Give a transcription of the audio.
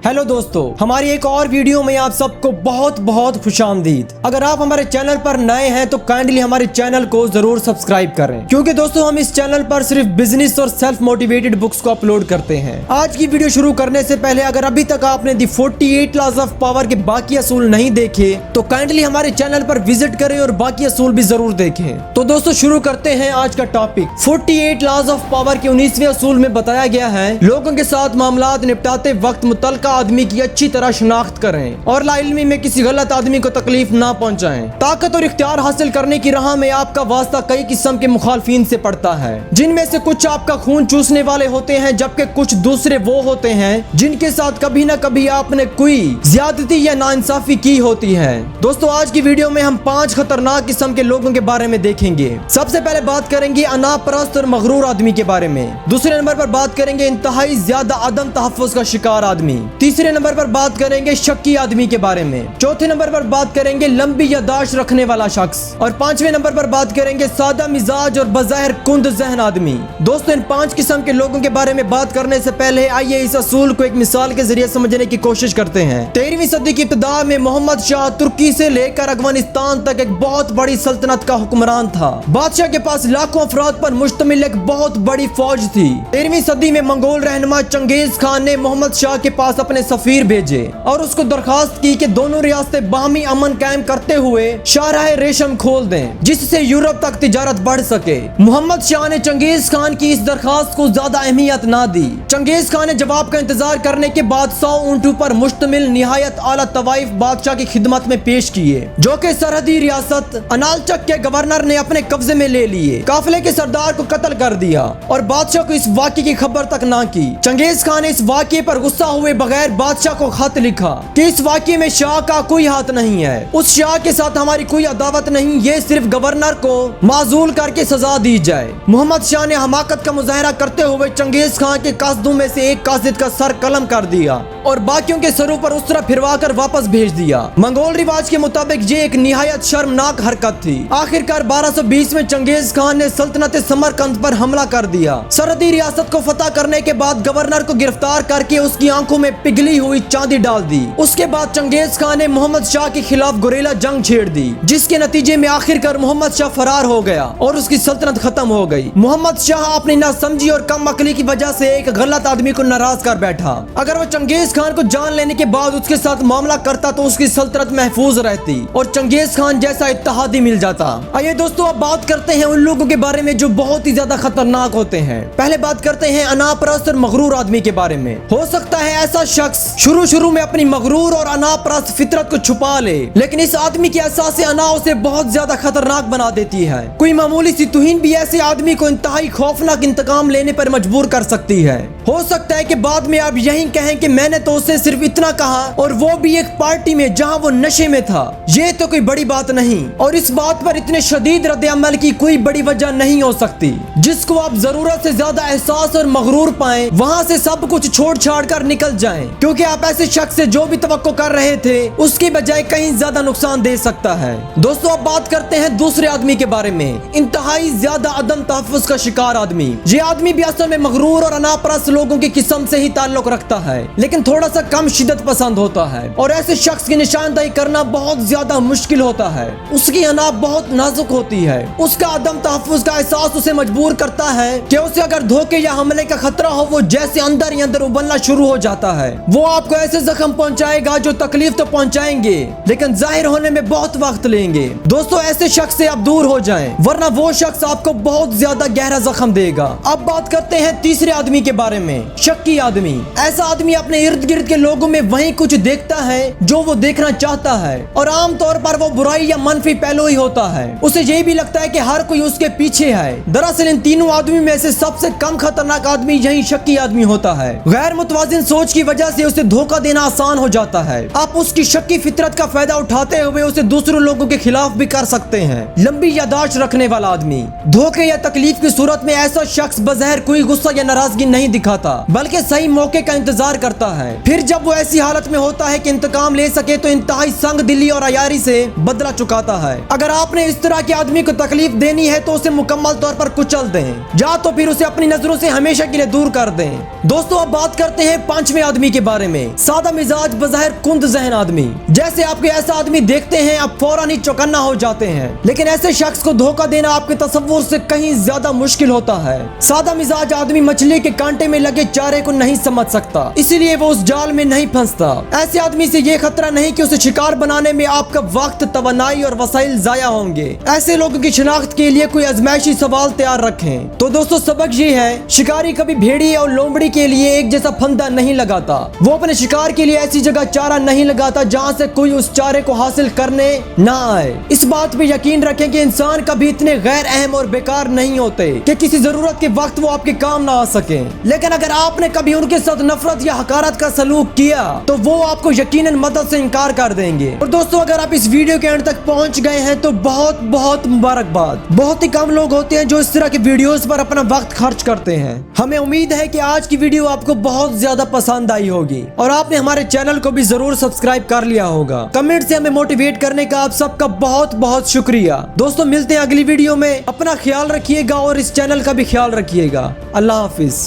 Hello दोस्तों, हमारी एक और वीडियो में आप सबको बहुत बहुत खुशामदीद। अगर आप हमारे चैनल पर नए हैं तो काइंडली हमारे चैनल को जरूर सब्सक्राइब करें, क्योंकि दोस्तों हम इस चैनल पर सिर्फ बिजनेस और सेल्फ मोटिवेटेड बुक्स को अपलोड करते हैं। आज की वीडियो शुरू करने से पहले अगर अभी तक आपने दी 48 लॉज ऑफ पावर के बाकी असूल नहीं देखे तो काइंडली हमारे चैनल पर विजिट करें और बाकी असूल भी जरूर देखें। तो दोस्तों शुरू करते हैं आज का टॉपिक। 48 लॉज ऑफ पावर के 19वें असूल में बताया गया है, लोगों के साथ मामलात निपटाते वक्त मुतल्लिका आदमी की अच्छी तरह शिनाख्त करें और लाइल्मी में किसी गलत आदमी को तकलीफ ना पहुंचाएं। ताकत और इख्तियार हासिल करने की राह में आपका वास्ता कई किस्म के मुखालफीन से पड़ता है, जिनमें से कुछ आपका खून चूसने वाले होते हैं, जबकि कुछ दूसरे वो होते हैं जिनके साथ कभी ना कभी आपने कोई ज्यादती या नाइंसाफी की होती है। दोस्तों आज की वीडियो में हम 5 खतरनाक किस्म के लोगों के बारे में देखेंगे। सबसे पहले बात करेंगे अनापरस्त और मगरूर आदमी के बारे में। दूसरे नंबर पर बात करेंगे इंतहाई ज्यादा अदम तहफ़्फ़ुज़ का शिकार आदमी। तीसरे नंबर पर बात करेंगे शक्की आदमी के बारे में। चौथे नंबर पर बात करेंगे लंबी याददाश्त रखने वाला शख्स। और 5वें नंबर पर बात करेंगे सादा मिजाज और बज़ाहिर कुंद ज़हन आदमी। दोस्तों इन 5 किस्म के लोगों के बारे में बात करने से पहले आइए इस असूल को एक मिसाल के जरिए समझने की कोशिश करते हैं। 13वीं सदी की इब्तिदा में मोहम्मद शाह तुर्की से लेकर अफगानिस्तान तक एक बहुत बड़ी सल्तनत का हुक्मरान था। बादशाह के पास लाखों अफराद पर मुश्तमिल एक बहुत बड़ी फौज थी। 13वीं सदी में मंगोल रहनुमा चंगेज खान ने मोहम्मद शाह के पास अपने सफीर भेजे और उसको दरखास्त की कि दोनों रियासतें बाहमी अमन कायम करते हुए शाहराह रेशम खोल दें, जिससे यूरोप तक तिजारत बढ़ सके। मोहम्मद शाह ने चंगेज खान की इस दरखास्त को ज्यादा अहमियत ना दी। चंगेज खान ने जवाब का इंतजार करने के बाद 100 ऊंटों पर मुश्तमिल निहायत आला तवाइफ बादशाह की खिदमत में पेश किए, जो कि सरहदी रियासत अनालचक के गवर्नर ने अपने कब्जे में ले लिए। काफिले के सरदार को कत्ल कर दिया और बादशाह को इस वाक़े की खबर तक ना की। चंगेज खान ने इस वाक़े पर गुस्सा हुए बगैर बादशाह को खत लिखा कि इस वाक़े में शाह का कोई हाथ नहीं है, उस शाह के साथ हमारी कोई अदावत नहीं, ये सिर्फ गवर्नर को माजूल करके सजा दी जाए। मोहम्मद शाह ने हमाकत का मुजाहरा करते हुए चंगेज खान के कासदों में से एक कासिद का सर कलम कर दिया और बाकियों के सरों पर उस तरह फिरवा कर वापस भेज दिया। मंगोल रिवाज के मुताबिक ये एक निहायत शर्मनाक हरकत थी। आखिरकार 1220 में चंगेज खान ने सल्तनत समरकंद पर हमला कर दिया। सरहदी रियासत को फतह करने के बाद गवर्नर को गिरफ्तार करके उसकी आंखों में पिघली हुई चांदी डाल दी। उसके बाद चंगेज खान ने मोहम्मद शाह के खिलाफ गुरेला जंग छेड़ दी, जिसके नतीजे में आखिरकार मोहम्मद शाह फरार हो गया और उसकी सल्तनत खत्म हो गई। मोहम्मद शाह अपनी नासमझी और कम अकली की वजह से एक गलत आदमी को नाराज कर बैठा। अगर वो चंगेज खान को जान लेने के बाद उसके साथ मामला करता तो उसकी सल्तनत महफूज रहती और चंगेज खान जैसा इत्तेहादी मिल जाता। आइए दोस्तों अब बात करते हैं उन लोगों के बारे में जो बहुत ही ज्यादा खतरनाक होते हैं। पहले बात करते हैं अनापरस्त और मगरूर आदमी के बारे में। हो सकता है ऐसा शख्स शुरू में अपनी मगरूर और अनापरस्त फितरत को छुपा ले, लेकिन इस आदमी की एहसास अना उसे बहुत ज्यादा खतरनाक बना देती है। कोई मामूली सी तुहीन भी ऐसे आदमी को इंतहाई खौफनाक इंतकाम लेने पर मजबूर कर सकती है। हो सकता है कि बाद में आप यही कहें कि मैंने तो उसे सिर्फ इतना कहा और वो भी एक पार्टी में जहां वो नशे में था। ये तो कोई बड़ी बात नहीं और इस बात पर इतने शदीद रद्द अमल की कोई बड़ी वजह नहीं हो सकती। जिसको आप जरूरत से ज्यादा एहसास और मगरूर पाएं, वहां से सब कुछ छोड़ छाड़ कर निकल जाएं, क्योंकि आप ऐसे शख्स से जो भी तवक्को कर रहे थे उसकी बजाय कहीं ज्यादा नुकसान दे सकता है। दोस्तों अब बात करते हैं दूसरे आदमी के बारे में। इंतहाई ज्यादा अदम तहफ़्फ़ुज़ का शिकार आदमी। ये आदमी भी असल में मगरूर और अनापरस्त लोगों की किस्म से ही ताल्लुक रखता है, लेकिन थोड़ा सा कम शिद्दत पसंद होता है और ऐसे शख्स की निशानदाही करना बहुत ज्यादा मुश्किल होता है। उसकी अना बहुत नाजुक होती है। उसका अदम तहफ़्फ़ुज़ का एहसास उसे मजबूर करता है कि उसे अगर धोखे या हमले का खतरा हो, वो जैसे अंदर ही अंदर उबलना शुरू हो जाता है। वो आपको ऐसे जख्म पहुंचाएगा जो तकलीफ तो पहुंचाएंगे, लेकिन जाहिर होने में बहुत वक्त लेंगे। दोस्तों ऐसे शख्स से आप दूर हो जाएं, वरना वो शख्स आपको बहुत ज्यादा गहरा जख्म देगा। अब बात करते हैं तीसरे आदमी के बारे में, शक्की आदमी। ऐसा आदमी अपने इर्द गिर्द के लोगों में वही कुछ देखता है जो वो देखना चाहता है और आमतौर पर वो बुराई या मनफी पहलू ही होता है। उसे यही भी लगता है कि हर कोई उसके पीछे है। दरअसल इन तीनों आदमी में से सबसे कम खतरनाक आदमी यही शक्की आदमी होता है। गैर मुतवाजिन सोच की वजह से उसे धोखा देना आसान हो जाता है। आप उसकी शक्की फितरत का फायदा उठाते हुए उसे दूसरों लोगों के खिलाफ भी कर सकते हैं। लंबी यादाश्त रखने वाला आदमी। धोखे या तकलीफ की सूरत में ऐसा शख्स बज़ाहिर कोई गुस्सा या नाराजगी नहीं दिखाता। खाता बल्कि सही मौके का इंतजार करता है। फिर जब वो ऐसी हालत में होता है कि इंतकाम ले सके तो इंतहाई संग दिली और अयारी से बदला चुकाता है। अगर आपने इस तरह के आदमी को तकलीफ देनी है तो उसे मुकम्मल तौर पर कुचल दें, या तो फिर उसे अपनी नजरों से हमेशा के लिए दूर कर दें। दोस्तों अब बात करते हैं पांचवें आदमी के बारे में। सादा मिजाज बज़ाहिर कुंद ज़हन आदमी। जैसे आपके ऐसा आदमी देखते हैं आप फौरन ही चौकन्ना हो जाते हैं, लेकिन ऐसे शख्स को धोखा देना आपके तसव्वुर से कहीं ज्यादा मुश्किल होता है। सादा मिजाज आदमी मछली के कांटे में लगे चारे को नहीं समझ सकता, इसलिए वो उस जाल में नहीं फंसता। ऐसे आदमी से ये खतरा नहीं कि उसे शिकार बनाने में आपका वक्त, तवन्नाई और वसाइल जाया होंगे। ऐसे लोगों की शिनाख्त के लिए कोई आजमाइशी सवाल तैयार रखें। तो दोस्तों सबक ये है, शिकारी कभी भेड़िए और लोमड़ी के लिए एक जैसा फंदा नहीं लगाता। वो अपने शिकार के लिए ऐसी जगह चारा नहीं लगाता जहाँ से कोई उस चारे को हासिल करने ना आए। इस बात पे यकीन रखें कि इंसान कभी इतने गैर अहम और बेकार नहीं होते कि किसी जरूरत के वक्त वो आपके काम ना आ सके। लेकिन अगर आपने कभी उनके साथ नफरत या हकारत का सलूक किया तो वो आपको यकीनन मदद से इनकार कर देंगे। और दोस्तों अगर आप इस वीडियो के एंड तक पहुंच गए हैं तो बहुत बहुत मुबारकबाद। बहुत ही कम लोग होते हैं जो इस तरह के वीडियोस पर अपना वक्त खर्च करते हैं। हमें उम्मीद है कि आज की वीडियो आपको बहुत ज्यादा पसंद आई होगी और आपने हमारे चैनल को भी जरूर सब्सक्राइब कर लिया होगा। कमेंट से हमें मोटिवेट करने का आप सबका बहुत बहुत शुक्रिया। दोस्तों मिलते हैं अगली वीडियो में। अपना ख्याल रखिएगा और इस चैनल का भी ख्याल रखिएगा। अल्लाह हाफिज।